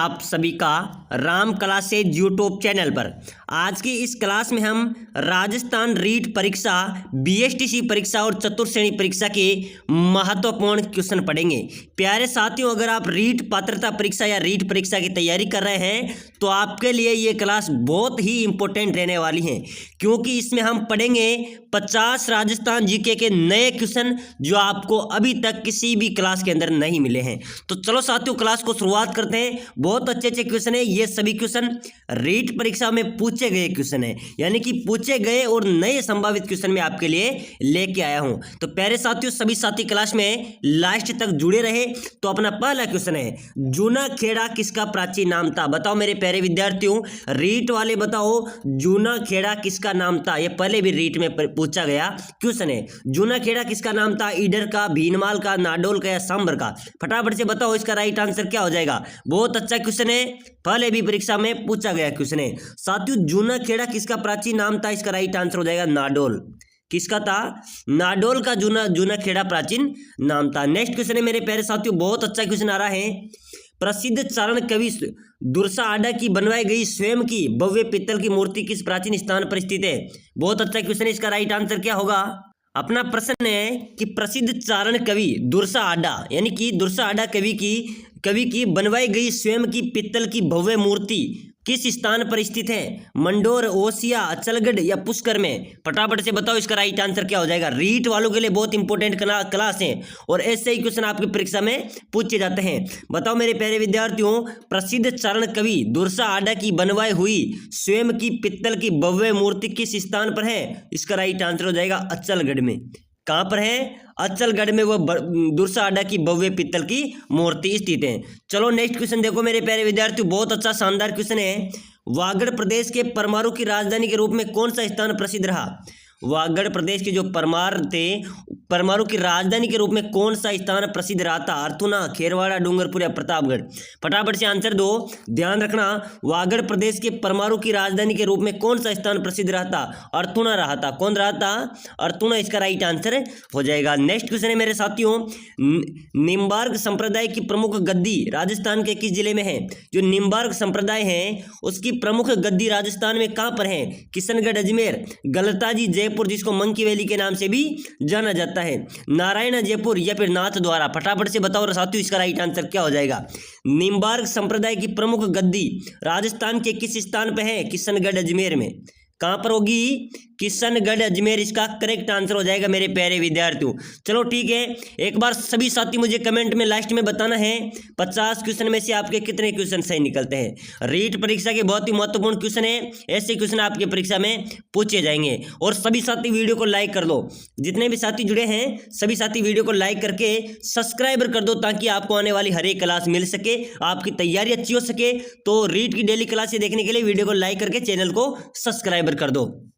आप सभी का राम क्लासेज यूट्यूब चैनल पर। आज की इस क्लास में हम राजस्थान रीट परीक्षा, बीएसटीसी परीक्षा और चतुर्थ श्रेणी परीक्षा के महत्वपूर्ण क्वेश्चन पढ़ेंगे। प्यारे साथियों, अगर आप रीट पात्रता परीक्षा या रीट परीक्षा की तैयारी कर रहे हैं तो आपके लिए ये क्लास बहुत ही इंपॉर्टेंट रहने वाली है, क्योंकि इसमें हम पढ़ेंगे 50 राजस्थान जीके के नए क्वेश्चन जो आपको अभी तक किसी भी क्लास के अंदर नहीं मिले हैं। तो चलो साथियों, क्लास को शुरुआत करते हैं। बहुत अच्छे अच्छे क्वेश्चन है। ये सभी क्वेश्चन रीट परीक्षा में पूछे गए क्वेश्चन है, यानी कि पूछे गए और नए संभावित क्वेश्चन में आपके लिए लेके आया हूं। तो प्यारे साथियों, सभी साथी क्लास में लास्ट तक जुड़े रहे। तो अपना पहला क्वेश्चन है, जूना खेड़ा किसका प्राचीन नाम था? बताओ मेरे प्यारे विद्यार्थियों, रीट वाले बताओ, जूना खेड़ा किसका नाम था? ये पहले भी रीट में पूछा गया क्वेश्चन है। जूना खेड़ा किसका नाम था? ईडर का, भीनमाल का, नाडोल का या सांबर का? फटाफट से बताओ, इसका राइट आंसर क्या हो जाएगा? बहुत अच्छा क्वेश्चन है, पहले भी परीक्षा में पूछा गया क्वेश्चन है। साथियों, जूना खेड़ा किसका प्राचीन नाम था? इसका राइट आंसर हो जाएगा नाडोल। किसका था? नाडोल का जूना खेड़ा प्राचीन नाम था। नेक्स्ट क्वेश्चन है मेरे प्यारे साथियों, बहुत अच्छा क्वेश्चन आ रहा है। प्रसिद्ध चारण कवि दुर्सा आडा की बनवाई गई स्वयं की भव्य पित्तल की मूर्ति किस प्राचीन स्थान पर स्थित है? बहुत अच्छा क्वेश्चन है, इसका राइट आंसर क्या होगा? अपना प्रश्न है कि प्रसिद्ध चारण कवि दुर्सा आडा, यानी कि दुर्सा आडा कवि की बनवाई गई स्वयं की पित्तल की भव्य मूर्ति किस स्थान पर स्थित है? मंडोर, ओसिया, अचलगढ़ या पुष्कर में? फटाफट से बताओ, इसका राइट आंसर क्या हो जाएगा? रीट वालों के लिए बहुत इंपॉर्टेंट क्लास है और ऐसे ही क्वेश्चन आपकी परीक्षा में पूछे जाते हैं। बताओ मेरे प्यारे विद्यार्थियों, प्रसिद्ध चारण कवि दुर्सा आडा की बनवाई हुई स्वयं की पित्तल की भव्य मूर्ति किस स्थान पर है? इसका राइट आंसर हो जाएगा अचलगढ़ में। कहां पर है? अचलगढ़ में वो दुर्सा आडा की भव्य पित्तल की मूर्ति स्थित है। चलो नेक्स्ट क्वेश्चन देखो मेरे प्यारे विद्यार्थियों, बहुत अच्छा शानदार क्वेश्चन है। वागड़ प्रदेश के परमाणु की राजधानी के रूप में कौन सा स्थान प्रसिद्ध रहा? वागड़ प्रदेश के जो परमाणु की राजधानी के रूप में कौन सा स्थान प्रसिद्ध रहा था? अर्थुना, खेरवाड़ा, डूंगरपुर या प्रतापगढ़? फटाफट से आंसर दो। ध्यान रखना, वागड़ प्रदेश के परमाणु की राजधानी के रूप में कौन सा स्थान प्रसिद्ध रहा था? अर्थुना रहा था। कौन रहा था? अर्थुना, इसका राइट आंसर हो जाएगा। नेक्स्ट क्वेश्चन है मेरे साथियों, निम्बार्क संप्रदाय की प्रमुख गद्दी राजस्थान के किस जिले में है? जो निम्बार्क संप्रदाय है उसकी प्रमुख गद्दी राजस्थान में कहां पर है? किशनगढ़, अजमेर, गलताजी, जयपुर, जिसको मंकी वैली के नाम से भी जाना जाता है, नारायण, जयपुर या फिर नाथ द्वारा? फटाफट से बताओ साथियों, इसका राइट आंसर क्या हो जाएगा? निम्बार्क संप्रदाय की प्रमुख गद्दी राजस्थान के किस स्थान पे है? किशनगढ़, अजमेर में। कहां पर होगी? किशनगढ़, अजमेर, इसका करेक्ट आंसर हो जाएगा मेरे प्यारे विद्यार्थियों। चलो ठीक है, एक बार सभी साथी मुझे कमेंट में लास्ट में बताना है 50 क्वेश्चन में से आपके कितने क्वेश्चन सही निकलते हैं। रीट परीक्षा के बहुत ही महत्वपूर्ण क्वेश्चन है, ऐसे क्वेश्चन आपके परीक्षा में पूछे जाएंगे। और सभी साथी वीडियो को लाइक कर दो, जितने भी साथी जुड़े हैं सभी साथी वीडियो को लाइक करके सब्सक्राइबर कर दो, ताकि आपको आने वाली हर एक क्लास मिल सके, आपकी तैयारी अच्छी हो सके। तो रीट की डेली क्लासें देखने के लिए वीडियो को लाइक करके चैनल को सब्सक्राइबर कर दो।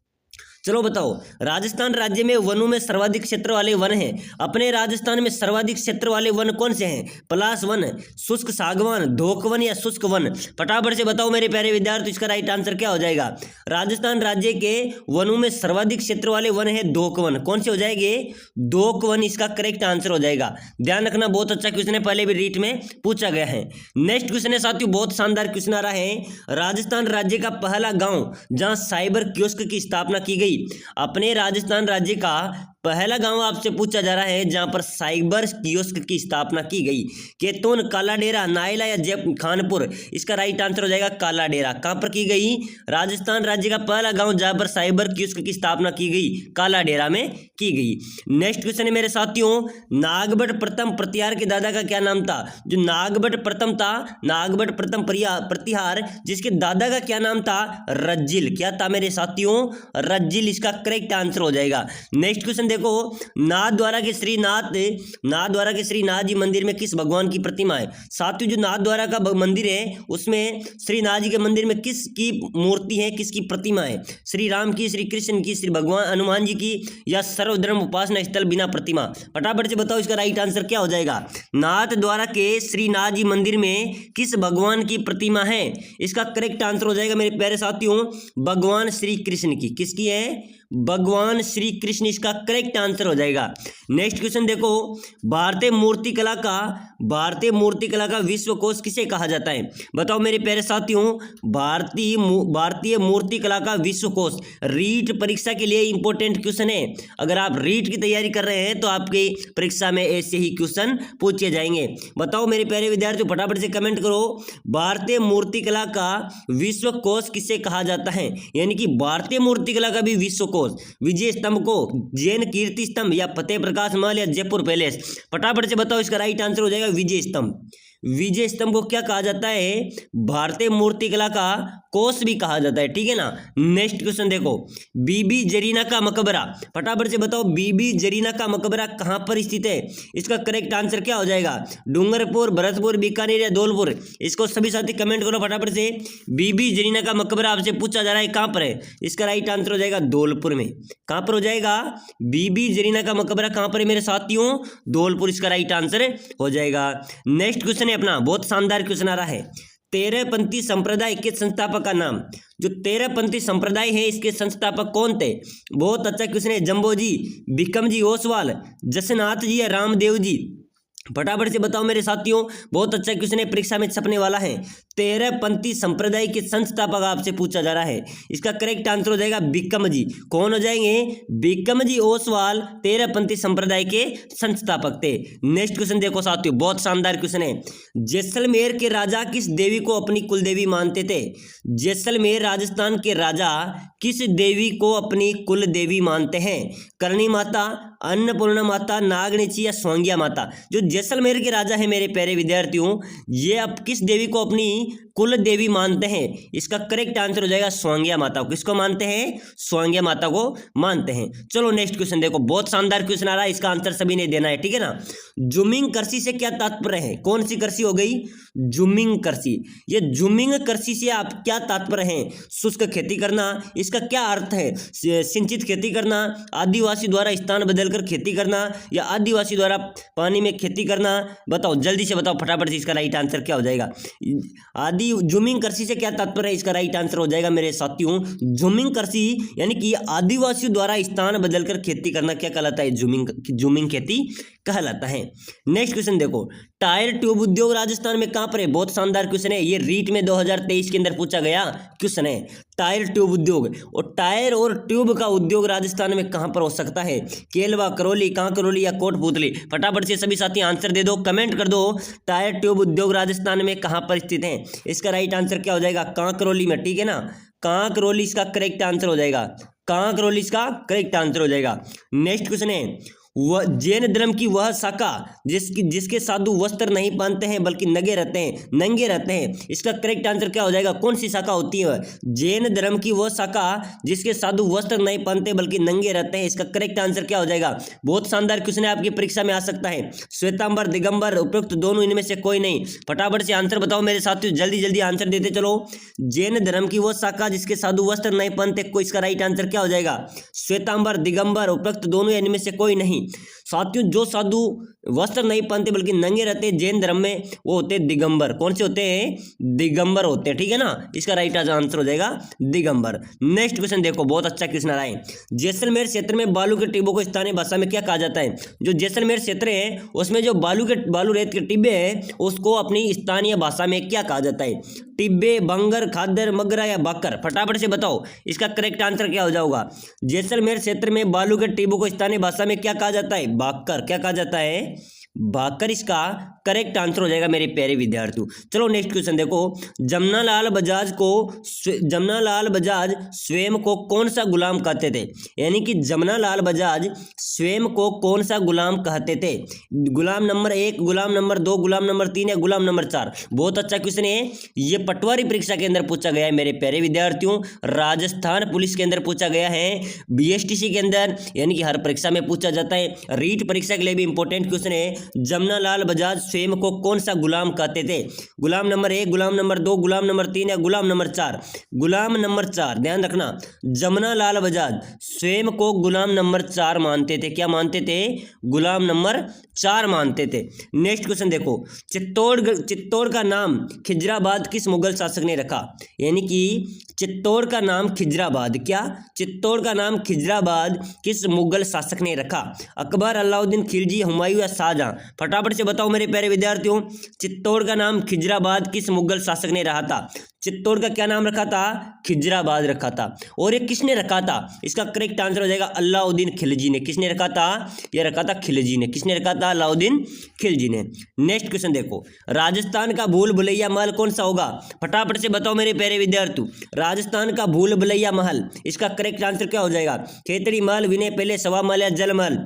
चलो बताओ, राजस्थान राज्य में वनों में सर्वाधिक क्षेत्र वाले वन हैं। अपने राजस्थान में सर्वाधिक क्षेत्र वाले वन कौन से हैं? पलाश वन, शुष्क सागवान, धोक वन या शुष्क वन? फटाफट से बताओ मेरे प्यारे विद्यार्थी, इसका राइट आंसर क्या हो जाएगा? राजस्थान राज्य के वनों में सर्वाधिक क्षेत्र वाले वन है धोक वन। कौन से हो जाएंगे? धोक वन, इसका करेक्ट आंसर हो जाएगा। ध्यान रखना, बहुत अच्छा क्वेश्चन है, पहले भी रीट में पूछा गया है। नेक्स्ट क्वेश्चन है साथियों, बहुत शानदार क्वेश्चन आ रहा है। राजस्थान राज्य का पहला गाँव जहाँ साइबर कियोस्क की स्थापना की गई। अपने राजस्थान राज्य का पहला गांव आपसे पूछा जा रहा है जहां पर साइबर कियोस्क की स्थापना की गई। केतोन, काला डेरा, नायला या खानपुर? इसका राइट आंसर हो जाएगा काला डेरा। कहां पर की गई? राजस्थान राज्य का पहला गांव जहां पर साइबर कियोस्क की स्थापना की गई, काला डेरा में की गई। नेक्स्ट क्वेश्चन है मेरे साथियों, नागभट्ट प्रथम प्रतिहार के दादा का क्या नाम था? जो नागभट्ट प्रथम था, नागभट्ट प्रथम प्रतिहार, जिसके दादा का क्या नाम था? रज्जिल। क्या था मेरे साथियों? रज्जिल, इसका करेक्ट आंसर हो जाएगा। नेक्स्ट क्वेश्चन देखो, नाथद्वारा के श्रीनाथ जी मंदिर में किस भगवान की प्रतिमा है? साथियों, जो नाथद्वारा का मंदिर है उसमें श्रीनाथ जी के मंदिर में किसकी मूर्ति है, किसकी प्रतिमा है? श्री राम की, श्री कृष्ण की, श्री भगवान हनुमान जी की या सर्वधर्म उपासना स्थल बिना प्रतिमा? फटाफट से बताओ, इसका राइट आंसर क्या हो जाएगा? नाथद्वारा के श्रीनाथ जी मंदिर में किस भगवान की प्रतिमा है? इसका करेक्ट आंसर हो जाएगा मेरे प्यारे साथियों, भगवान श्री कृष्ण की। किसकी है? भगवान श्री कृष्ण, इसका करेक्ट आंसर हो जाएगा। नेक्स्ट क्वेश्चन देखो, भारतीय मूर्ति कला का भारतीय मूर्तिकला का विश्वकोश किसे कहा जाता है? बताओ मेरे प्यारे साथियों, भारतीय मूर्तिकला का विश्वकोश रीट परीक्षा के लिए इंपॉर्टेंट क्वेश्चन है। अगर आप रीट की तैयारी कर रहे हैं तो आपकी परीक्षा में ऐसे ही क्वेश्चन पूछे जाएंगे। बताओ मेरे प्यारे विद्यार्थियों, फटाफट से कमेंट करो, भारतीय मूर्तिकला का विश्वकोश किसे कहा जाता है? यानी कि भारतीय मूर्तिकला का भी विश्वकोश विजय स्तंभ को, जैन कीर्ति स्तंभ या फतेह प्रकाश महल या जयपुर पैलेस? फटाफट से बताओ, इसका राइट आंसर हो जाएगा विजय स्तंभ। विजय स्तंभ को क्या कहा जाता है? भारतीय मूर्तिकला का कोष भी कहा जाता है, ठीक है ना। नेक्स्ट क्वेश्चन देखो, बीबी जरीना का मकबरा, फटाफट से बताओ बीबी जरीना का मकबरा कहां पर स्थित है? इसका करेक्ट आंसर क्या हो जाएगा? डूंगरपुर, भरतपुर, बीकानेर या धौलपुर? इसको सभी साथी कमेंट करो फटाफट से। बीबी जरीना का मकबरा आपसे पूछा जा रहा है कहां पर है? इसका राइट आंसर हो जाएगा धौलपुर में। कहां पर हो जाएगा? बीबी जरीना का मकबरा कहां पर है मेरे साथियों? धौलपुर इसका राइट आंसर हो जाएगा। नेक्स्ट क्वेश्चन है अपना, बहुत शानदार क्वेश्चन आ रहा है, तेरहपंथी संप्रदाय के संस्थापक का नाम। जो तेरहपंथी संप्रदाय है इसके संस्थापक कौन थे? बहुत अच्छा क्वेश्चन है। जम्बोजी, भिकमजी ओसवाल, जसनाथ जी या रामदेव जी? फटाफट से बताओ मेरे साथियों, बहुत अच्छा क्वेश्चन है, परीक्षा में छपने वाला है। तेरहपंथी संप्रदाय के संस्थापक आपसे पूछा जा रहा है, इसका करेक्ट आंसर हो जाएगा भिकमजी। कौन हो जाएंगे? भिकमजी ओसवाल तेरहपंथी संप्रदाय के संस्थापक थे। नेक्स्ट क्वेश्चन देखो साथियों, बहुत शानदार क्वेश्चन है, जैसलमेर के राजा किस देवी को अपनी कुलदेवी मानते थे? जैसलमेर राजस्थान के राजा किस देवी को अपनी कुल देवी मानते हैं? करणी माता, अन्नपूर्णा माता, नागनेची या स्वांगिया माता? जो जैसलमेर के राजा है मेरे प्यारे विद्यार्थियों, ये अब किस देवी को अपनी कुल देवी मानते हैं? इसका करेक्ट आंसर हो जाएगा स्वांगिया माता को। किसको मानते हैं? स्वांगिया माता को मानते हैं। चलो नेक्स्ट क्वेश्चन देखो, बहुत शानदार क्वेश्चन आ रहा है, इसका आंसर सभी ने देना है, ठीक है ना। जुमिंग कृषि से क्या तात्पर्य है? कौन सी कृषि हो गई? जुमिंग कृषि। ये जुमिंग कृषि से आप क्या तात्पर्य है? शुष्क खेती करना, इसका क्या अर्थ है? सिंचित खेती करना, आदिवासी द्वारा स्थान बदलकर खेती करना या आदिवासी द्वारा पानी में खेती करना? बताओ जल्दी से बताओ फटाफट से, इसका राइट आंसर क्या हो जाएगा? जुमिंग कृषि से क्या तात्पर्य है? इसका राइट आंसर हो जाएगा मेरे साथियों, जुमिंग कृषि यानी कि आदिवासियों द्वारा स्थान बदलकर खेती करना क्या कहलाता है? जुमिंग खेती कहलाता है। नेक्स्ट क्वेश्चन देखो, टायर ट्यूब उद्योग राजस्थान में कहां पर है? बहुत शानदार क्वेश्चन है, ये रीट में 2023 के अंदर पूछा गया क्वेश्चन है। टायर ट्यूब उद्योग, और टायर और ट्यूब का उद्योग राजस्थान में कहां पर हो सकता है? केलवा, करौली, कांकरौली या कोटपुतली? फटाफट से सभी साथी आंसर दे दो, कमेंट कर दो, टायर ट्यूब उद्योग राजस्थान में कहां पर स्थित है? इसका राइट आंसर क्या हो जाएगा? कांकरौली में, ठीक है ना। कांकरौली इसका करेक्ट आंसर हो जाएगा। कांकरौली इसका करेक्ट आंसर हो जाएगा। नेक्स्ट क्वेश्चन है, वह जैन धर्म की वह शाखा जिसके साधु वस्त्र नहीं पहनते हैं बल्कि नंगे रहते हैं, इसका करेक्ट आंसर क्या हो जाएगा? कौन सी शाखा होती है? जैन धर्म की वह शाखा जिसके साधु वस्त्र नहीं पहनते बल्कि नंगे रहते हैं, इसका करेक्ट आंसर क्या हो जाएगा? बहुत शानदार क्वेश्चन है, आपकी परीक्षा में आ सकता है। श्वेतांबर, दिगंबर, उपयुक्त दोनों इनमें से कोई नहीं? फटाफट से आंसर बताओ मेरे साथियों, जल्दी जल्दी आंसर देते चलो। जैन धर्म की वह शाखा जिसके साधु वस्त्र नहीं पहनते, कोई इसका राइट आंसर क्या हो जाएगा? श्वेतांबर, दिगंबर, उपयुक्त दोनों इनमें से कोई नहीं। साथियों, जो साधु वस्त्र नहीं पहनते बल्कि नंगे रहते हैं जैन धर्म में, वो होते हैं दिगंबर। कौन से होते हैं? दिगंबर होते हैं, ठीक है ना। इसका राइट आंसर हो जाएगा दिगंबर। नेक्स्ट क्वेश्चन देखो, बहुत अच्छा क्वेश्चन आ रहा है, जैसलमेर क्षेत्र में बालू के टिब्बों को स्थानीय भाषा में क्या कहा जाता है? जो जैसलमेर क्षेत्र है उसमें जो बालू रेत के टिब्बे हैं उसको अपनी स्थानीय भाषा में क्या कहा जाता है? टिब्बे, बंगर, खादर, मगरा या बाकर? फटाफट से बताओ, इसका करेक्ट आंसर क्या हो जाएगा? जैसलमेर क्षेत्र में बालू के टिब्बों को स्थानीय भाषा में क्या कहा जाता है? बाकर। क्या कहा जाता है? बाकर इसका करेक्ट आंसर हो जाएगा मेरे प्यारे विद्यार्थियों। चलो नेक्स्ट क्वेश्चन देखो, जमनालाल बजाज स्वयं को कौन सा गुलाम कहते थे? यानी कि जमनालाल बजाज स्वयं को कौन सा गुलाम कहते थे? गुलाम नंबर 1, गुलाम नंबर 2, गुलाम नंबर 3 या गुलाम नंबर 4? बहुत अच्छा क्वेश्चन है, ये पटवारी परीक्षा के अंदर पूछा गया है मेरे प्यारे विद्यार्थियों, राजस्थान पुलिस के अंदर पूछा गया है, बीएसटीसी के अंदर, यानी कि हर परीक्षा में पूछा जाता है। रीट परीक्षा के लिए भी इंपॉर्टेंट क्वेश्चन है, जमनालाल बजाज स्वयं को कौन सा गुलाम कहते थे? गुलाम नंबर 1, गुलाम नंबर 2, गुलाम नंबर 3 या गुलाम नंबर 4? गुलाम नंबर 4, ध्यान रखना, जमनालाल बजाज स्वयं को गुलाम नंबर 4 मानते थे। क्या मानते थे? गुलाम नंबर 4 मानते थे। नेक्स्ट क्वेश्चन देखो, चित्तौड़ का नाम खिजराबाद किस मुगल शासक ने रखा? यानी कि चित्तौड़ का नाम खिजराबाद, क्या चित्तौड़ का नाम खिजराबाद किस मुगल शासक ने रखा? अकबर, अलाउद्दीन खिलजी, हुमायूं या शाहजहां? फटाफट से बताओ मेरे प्यारे विद्यार्थियों, चित्तौड़ का नाम खिजराबाद किस मुगल शासक ने रखा था? चित्तौड़ का क्या नाम रखा था? खिजराबाद रखा था। और ये किसने रखा था? इसका करेक्ट आंसर हो जाएगा अलाउद्दीन खिलजी ने। किसने रखा था? ये रखा था खिलजी ने। किसने रखा था? अलाउद्दीन खिलजी ने। नेक्स्ट क्वेश्चन देखो, राजस्थान का भूल भुलैया महल कौन सा होगा? फटाफट से बताओ मेरे प्यारे विद्यार्थियों, राजस्थान का भूल भुलैया महल, इसका करेक्ट आंसर क्या हो जाएगा? खेतड़ी महल, विनय पैलेस, सभा महल या जल महल?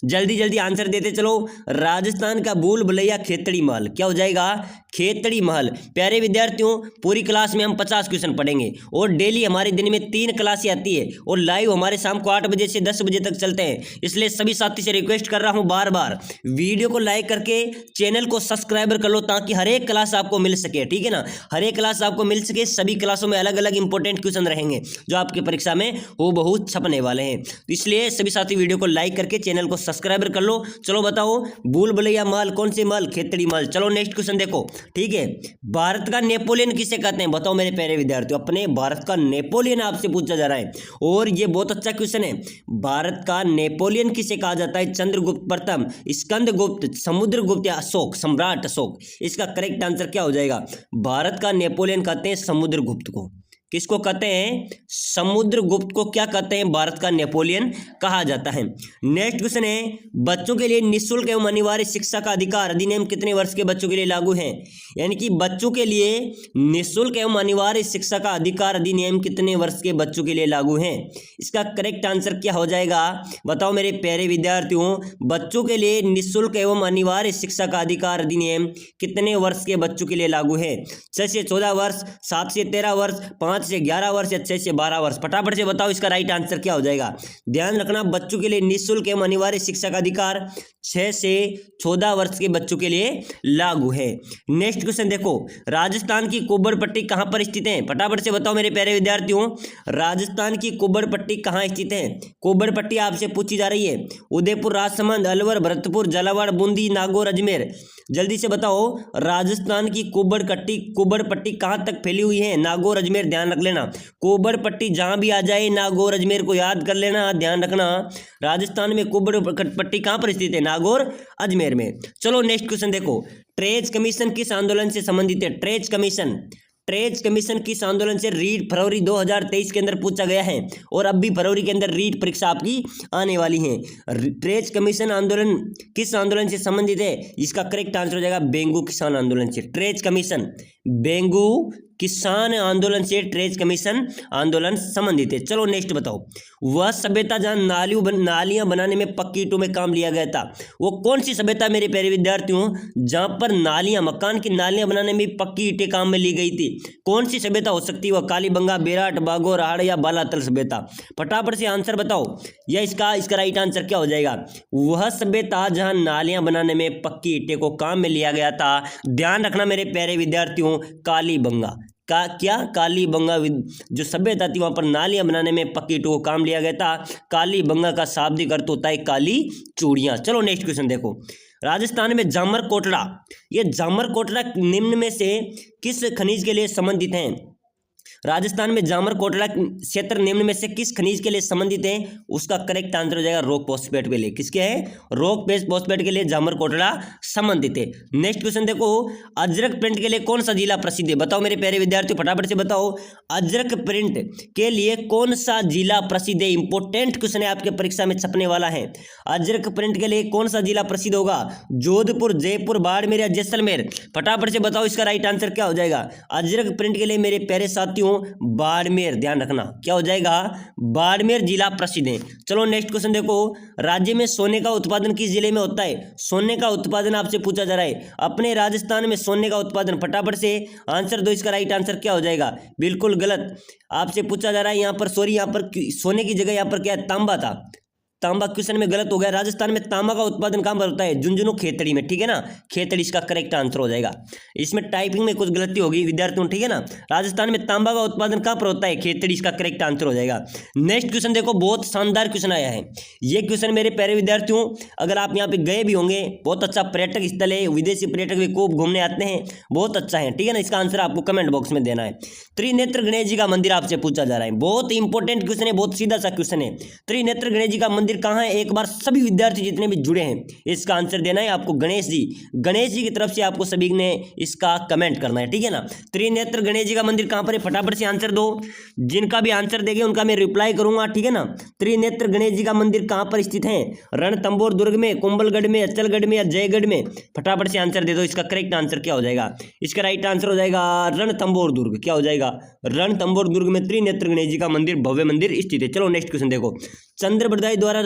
जल्दी जल्दी आंसर देते चलो। राजस्थान का भूल भुलैया खेतड़ी महल, क्या हो जाएगा? खेतड़ी महल। प्यारे विद्यार्थियों, पूरी क्लास में हम 50 क्वेश्चन पढ़ेंगे और डेली हमारे दिन में 3 क्लासें आती है और लाइव हमारे शाम को 8 बजे से 10 बजे तक चलते हैं। इसलिए सभी साथी से रिक्वेस्ट कर रहा हूं बार बार, वीडियो को लाइक करके चैनल को सब्सक्राइबर कर लो ताकि हर एक क्लास आपको मिल सके, ठीक है ना? हर एक क्लास आपको मिल सके। सभी क्लासों में अलग अलग इंपॉर्टेंट क्वेश्चन रहेंगे जो आपकी परीक्षा में हूबहू छपने वाले हैं। इसलिए सभी साथी वीडियो को लाइक करके चैनल को सब्सक्राइबर कर लो। चलो बताओ, भूल भुलैया महल कौन सी महल? खेतड़ी महल। चलो नेक्स्ट क्वेश्चन देखो, ठीक है। भारत का नेपोलियन किसे कहते हैं? बताओ मेरे प्यारे विद्यार्थियों, अपने भारत का नेपोलियन आपसे पूछा जा रहा है और ये बहुत अच्छा क्वेश्चन है। भारत का नेपोलियन किसे कहा जाता है? चंद्रगुप्त प्रथम, स्कंदगुप्त, समुद्रगुप्त या अशोक, सम्राट अशोक? इसका करेक्ट आंसर क्या हो जाएगा? भारत का नेपोलियन कहते हैं समुद्रगुप्त को। किसको कहते हैं? समुद्रगुप्त को क्या कहते हैं? भारत का नेपोलियन कहा जाता है। नेक्स्ट क्वेश्चन है, बच्चों के लिए निःशुल्क एवं अनिवार्य शिक्षा का अधिकार अधिनियम कितने वर्ष के बच्चों के लिए लागू है? यानी कि बच्चों के लिए निःशुल्क एवं अनिवार्य शिक्षा का अधिकार अधिनियम कितने वर्ष के बच्चों के लिए लागू है? इसका करेक्ट आंसर क्या हो जाएगा? बताओ मेरे प्यारे विद्यार्थियों, बच्चों के लिए निःशुल्क एवं अनिवार्य शिक्षा का अधिकार अधिनियम कितने वर्ष के बच्चों के लिए लागू है? 6 से 14 वर्ष, 7 से 13 वर्ष, 5 से 11 वर्ष या 6 से 12 वर्ष? फटाफट से बताओ इसका राइट आंसर क्या हो जाएगा? ध्यान रखना, बच्चों के लिए निःशुल्क एवं अनिवार्य शिक्षा का अधिकार 6 से 14 वर्ष के बच्चों के लिए लागू है। नेक्स्ट क्वेश्चन देखो, राजस्थान की कुब्बड़ पट्टी कहां पर स्थित है? फटाफट से बताओ मेरे प्यारे विद्यार्थियों, राजस्थान की कुब्बड़ पट्टी कहां स्थित है? कुब्बड़ पट्टी आपसे पूछी जा रही है। उदयपुर, राजसमंद, अलवर, भरतपुर, झालावाड़, बूंदी, नागौर, अजमेर? जल्दी से बताओ, राजस्थान की कुब्बड़ पट्टी कहां तक फैली हुई है? नागौर, अजमेर? ध्यान रख लेना, कुब्बड़ पट्टी जहां भी आ जाए नागौर अजमेर को याद कर लेना। ध्यान रखना, राजस्थान में कुब्बड़ पट्टी कहां पर स्थित है? नागौर, अजमेर में। चलो नेक्स्ट क्वेश्चन देखो, ट्रेज कमीशन किस आंदोलन से संबंधित है? ट्रेज कमीशन किस आंदोलन से? रीट फरवरी 2023 के अंदर पूछा गया है और अब भी फरवरी के अंदर रीट परीक्षा आपकी आने वाली है। ट्रेज कमीशन आंदोलन किस आंदोलन से संबंधित है? इसका करेक्ट आंसर हो जाएगा बेंगू किसान आंदोलन से। ट्रेज कमीशन बेंगू किसान आंदोलन से ट्रेज कमीशन आंदोलन संबंधित है। चलो नेक्स्ट बताओ, वह सभ्यता जहां नालियां बनाने में पक्की ईंटों में काम लिया गया था, वो कौन सी सभ्यता मेरे प्यारे विद्यार्थियों? जहां पर नालियां, मकान की नालियां बनाने में पक्की ईंटें काम में ली गई थी, कौन सी सभ्यता हो सकती है? वह कालीबंगा, बेराट, बागोर, हाड़ या बालातल सभ्यता? फटाफट से आंसर बताओ, या इसका राइट आंसर क्या हो जाएगा? वह सभ्यता जहां नालियां बनाने में पक्की ईंटें को काम में लिया गया था। ध्यान रखना मेरे प्यारे विद्यार्थियों, कालीबंगा का क्या? कालीबंगा जो सभ्यता थी वहां पर नालियां बनाने में पक्की ईंटों को काम लिया गया था। कालीबंगा का शाब्दिक अर्थ होता है काली चूड़ियां। चलो नेक्स्ट क्वेश्चन देखो, राजस्थान में जामर कोटड़ा, ये जामर कोटड़ा निम्न में से किस खनिज के लिए संबंधित है? राजस्थान में जामर कोटड़ा क्षेत्र निम्न में से किस खनिज के लिए संबंधित है? उसका करेक्ट आंसर हो जाएगा रॉक फॉस्फेट के लिए। किसके है? रॉक फॉस्फेट के लिए जामर कोटड़ा संबंधित है। नेक्स्ट क्वेश्चन देखो, अजरक प्रिंट के लिए कौन सा जिला प्रसिद्ध है? बताओ मेरे प्यारे विद्यार्थियों, फटाफट से बताओ, अजरक प्रिंट के लिए कौन सा जिला प्रसिद्ध है? इंपॉर्टेंट क्वेश्चन है, आपके परीक्षा में छपने वाला है। अजरक प्रिंट के लिए कौन सा जिला प्रसिद्ध होगा? जोधपुर, जयपुर, बाड़मेर या जैसलमेर? फटाफट से बताओ इसका राइट आंसर क्या हो जाएगा? अजरक प्रिंट के लिए मेरे प्यारे साथियों बाड़मेर, ध्यान रखना क्या हो जाएगा? बाड़मेर जिला प्रसिद्ध है। चलो नेक्स्ट क्वेश्चन देखो, राज्य में सोने का उत्पादन किस जिले में होता है? सोने का उत्पादन आपसे पूछा जा रहा है, अपने राजस्थान में सोने का उत्पादन। फटाफट से आंसर दो, इसका राइट आंसर क्या हो जाएगा? बिल्कुल गलत, आपसे पूछा जा रहा है यहाँ पर, सॉरी, यहाँ पर सोने की जगह यहाँ पर क्या तांबा था। तांबा क्वेश्चन में गलत हो गया। राजस्थान में तांबा का उत्पादन कहाँ पर होता है? झुंझुनू खेतड़ी में, ठीक है ना, खेतड़ी इसका करेक्ट आंसर हो जाएगा। इसमें टाइपिंग में कुछ गलती होगी विद्यार्थियों, ठीक है ना। राजस्थान में तांबा का उत्पादन कहाँ पर होता है? खेतड़ी इसका करेक्ट आंसर हो जाएगा। नेक्स्ट क्वेश्चन देखो, बहुत शानदार क्वेश्चन आया है। ये क्वेश्चन मेरे प्यारे विद्यार्थियों, अगर आप यहाँ पे गए भी होंगे, बहुत अच्छा पर्यटक स्थल है, विदेशी पर्यटक भी खूब घूमने आते हैं, बहुत अच्छा है, ठीक है ना। इसका आंसर आपको कमेंट बॉक्स में देना है। त्रिनेत्र गणेश जी का मंदिर आपसे पूछा जा रहा है, बहुत इंपॉर्टेंट क्वेश्चन है, बहुत सीधा सा क्वेश्चन है। त्रिनेत्र गणेश जी का मंदिर कहाँ है? एक बार सभी विद्यार्थी जितने भी जुड़े हैं इसका आंसर देना है आपको। गणेश जी की तरफ से आपको सभी ने इसका कमेंट करना है, ठीक है ना। त्रिनेत्र गणेश जी का मंदिर कहाँ पर है? फटाफट से आंसर दो। जिनका भी आंसर देंगे उनका मैं रिप्लाई करूंगा, ठीक है ना। त्रिनेत्र गणेश जी का मंदिर कहाँ पर स्थित है? रणथंभौर दुर्ग में, कुंभलगढ़ में, अचलगढ़ में या जयगढ़ में? फटाफट से आंसर दे दो। इसका करेक्ट आंसर क्या हो जाएगा? इसका राइट आंसर हो जाएगा रणथंभौर दुर्ग। क्या हो जाएगा? रणथंभौर दुर्ग में त्रिनेत्र गणेश जी का मंदिर, भव्य मंदिर स्थित है। चलो नेक्स्ट क्वेश्चन देखो, चंद्रबरदाई द्वारा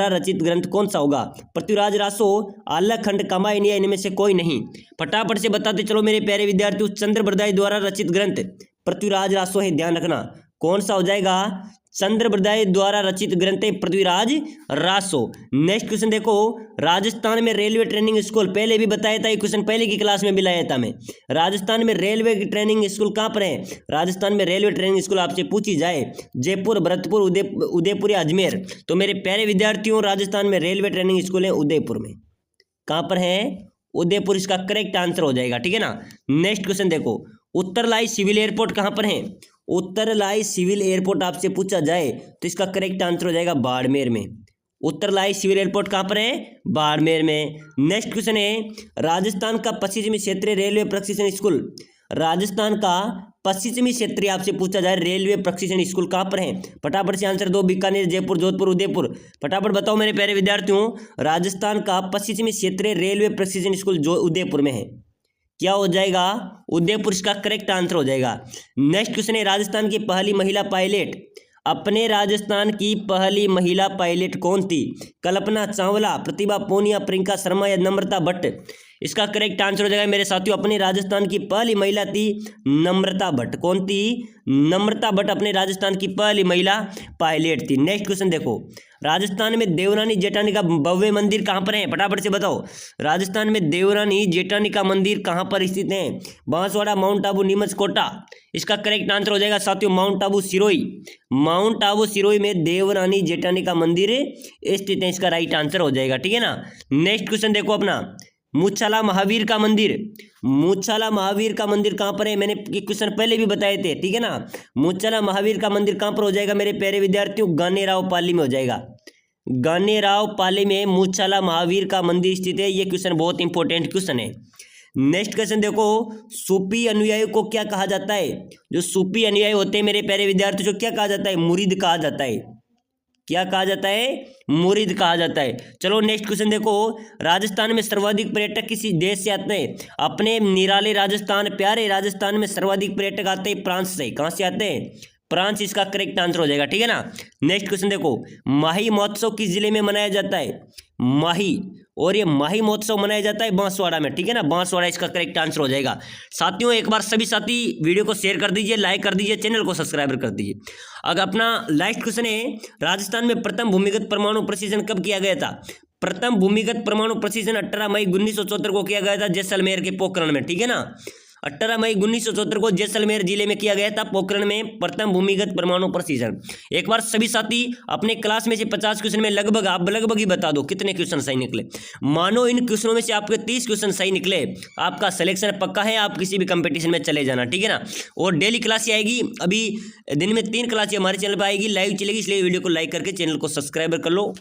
रचित ग्रंथ कौन सा होगा? पृथ्वीराज रासो, आल्हाखंड, कामायनी, इनमें से कोई नहीं। फटाफट से बताते चलो मेरे प्यारे विद्यार्थियों, चंद्रबरदाई द्वारा रचित ग्रंथ पृथ्वीराज रासो है, ध्यान रखना। कौन सा हो जाएगा? चंद्रबरदाई द्वारा रचित ग्रंथ है पृथ्वीराज रासो। नेक्स्ट क्वेश्चन देखो, राजस्थान में रेलवे ट्रेनिंग स्कूल, पहले भी बताया था, ये क्वेश्चन पहले की क्लास में भी लाया था मैं। राजस्थान में रेलवे की ट्रेनिंग स्कूल कहाँ पर है? राजस्थान में रेलवे ट्रेनिंग स्कूल आपसे पूछी जाए, जयपुर, भरतपुर, उदयपुर या अजमेर, तो मेरे प्यारे विद्यार्थियों राजस्थान में रेलवे ट्रेनिंग स्कूल है उदयपुर में। कहाँ पर है? उदयपुर इसका करेक्ट आंसर हो जाएगा, ठीक है ना। नेक्स्ट क्वेश्चन देखो, उत्तरलाई सिविल एयरपोर्ट कहाँ पर है? उत्तरलाई सिविल एयरपोर्ट आपसे पूछा जाए तो इसका करेक्ट आंसर हो जाएगा बाड़मेर में। उत्तरलाई सिविल एयरपोर्ट कहाँ पर है? बाड़मेर में। नेक्स्ट क्वेश्चन है, राजस्थान का पश्चिमी क्षेत्रीय रेलवे प्रशिक्षण स्कूल, राजस्थान का पश्चिमी क्षेत्रीय आपसे पूछा जाए रेलवे प्रशिक्षण स्कूल कहाँ पर है? फटाफट से आंसर दो। बीकानेर, जयपुर, जोधपुर, उदयपुर, फटाफट बताओ मेरे प्यारे विद्यार्थियों। राजस्थान का पश्चिमी क्षेत्रीय रेलवे प्रशिक्षण स्कूल जो उदयपुर में है, क्या हो जाएगा? उदयपुर इसका करेक्ट आंसर हो जाएगा। नेक्स्ट क्वेश्चन है, राजस्थान की पहली महिला पायलट, अपने राजस्थान की पहली महिला पायलट कौन थी? कल्पना चावला, प्रतिभा पूनिया, प्रियंका शर्मा या नम्रता भट्ट? इसका करेक्ट आंसर हो जाएगा मेरे साथियों, अपने राजस्थान की पहली महिला थी नम्रता भट्ट। कौन थी? नम्रता भट्ट अपने राजस्थान की पहली महिला पायलट थी। नेक्स्ट क्वेश्चन देखो, राजस्थान में देवरानी जेठानी का भव्य मंदिर कहाँ पर है? फटाफट से बताओ। राजस्थान में देवरानी जेठानी का मंदिर कहाँ पर स्थित है? बांसवाड़ा, माउंट आबू, नीमच, कोटा? इसका करेक्ट आंसर हो जाएगा साथियों माउंट आबू सिरोही। माउंट आबू सिरोही में देवरानी जेठानी का मंदिर स्थित है, इसका राइट आंसर हो जाएगा, ठीक है ना। नेक्स्ट क्वेश्चन देखो अपना, मूछाला महावीर का मंदिर, मूछाला महावीर का मंदिर कहाँ पर है? मैंने क्वेश्चन पहले भी बताए थे, ठीक है ना। मूछाला महावीर का मंदिर कहाँ पर हो जाएगा मेरे प्यारे विद्यार्थियों? गानेराव पाली में हो जाएगा। गानेराव पाली में मूछाला महावीर का मंदिर स्थित है। ये क्वेश्चन बहुत इंपॉर्टेंट क्वेश्चन है। नेक्स्ट क्वेश्चन देखो, सूफी अनुयायी को क्या कहा जाता है? जो सूफी अनुयायी होते हैं मेरे प्यारे विद्यार्थियों, जो क्या कहा जाता है? मुरीद कहा जाता है। क्या कहा जाता है? मुरीद कहा जाता है। चलो नेक्स्ट क्वेश्चन देखो, राजस्थान में सर्वाधिक पर्यटक किसी देश से आते हैं? अपने निराले राजस्थान, प्यारे राजस्थान में सर्वाधिक पर्यटक आते हैं फ्रांस से। कहाँ से आते हैं? फ्रांस इसका करेक्ट आंसर हो जाएगा, ठीक है ना। नेक्स्ट क्वेश्चन देखो, माही महोत्सव किस जिले में मनाया जाता है? माही, और ये माही महोत्सव मनाया जाता है बांसवाड़ा में, ठीक है ना। बांसवाड़ा इसका करेक्ट आंसर हो जाएगा। साथियों एक बार सभी साथी वीडियो को शेयर कर दीजिए, लाइक कर दीजिए, चैनल को सब्सक्राइब कर दीजिए। अगर अपना लास्ट क्वेश्चन है, राजस्थान में प्रथम भूमिगत परमाणु प्रशिक्षण कब किया गया था? प्रथम भूमिगत परमाणु प्रशिक्षण 18 मई 1974 को किया गया था जैसलमेर के पोखरण में, ठीक है ना। 18 मई 1974 को जैसलमेर जिले में किया गया था, पोखरण में प्रथम भूमिगत परमाणु प्रशिक्षण। एक बार सभी साथी अपने क्लास में से 50 क्वेश्चन में लगभग आप लगभग ही बता दो कितने क्वेश्चन सही निकले। मानो इन क्वेश्चनों में से आपके 30 क्वेश्चन सही निकले, आपका सिलेक्शन पक्का है, आप किसी भी कंपटीशन में चले जाना, ठीक है ना। और डेली क्लास आएगी, अभी दिन में 3 क्लास हमारे चैनल पर आएगी, लाइव चलेगी, इसलिए वीडियो को लाइक करके चैनल को सब्सक्राइब कर लो।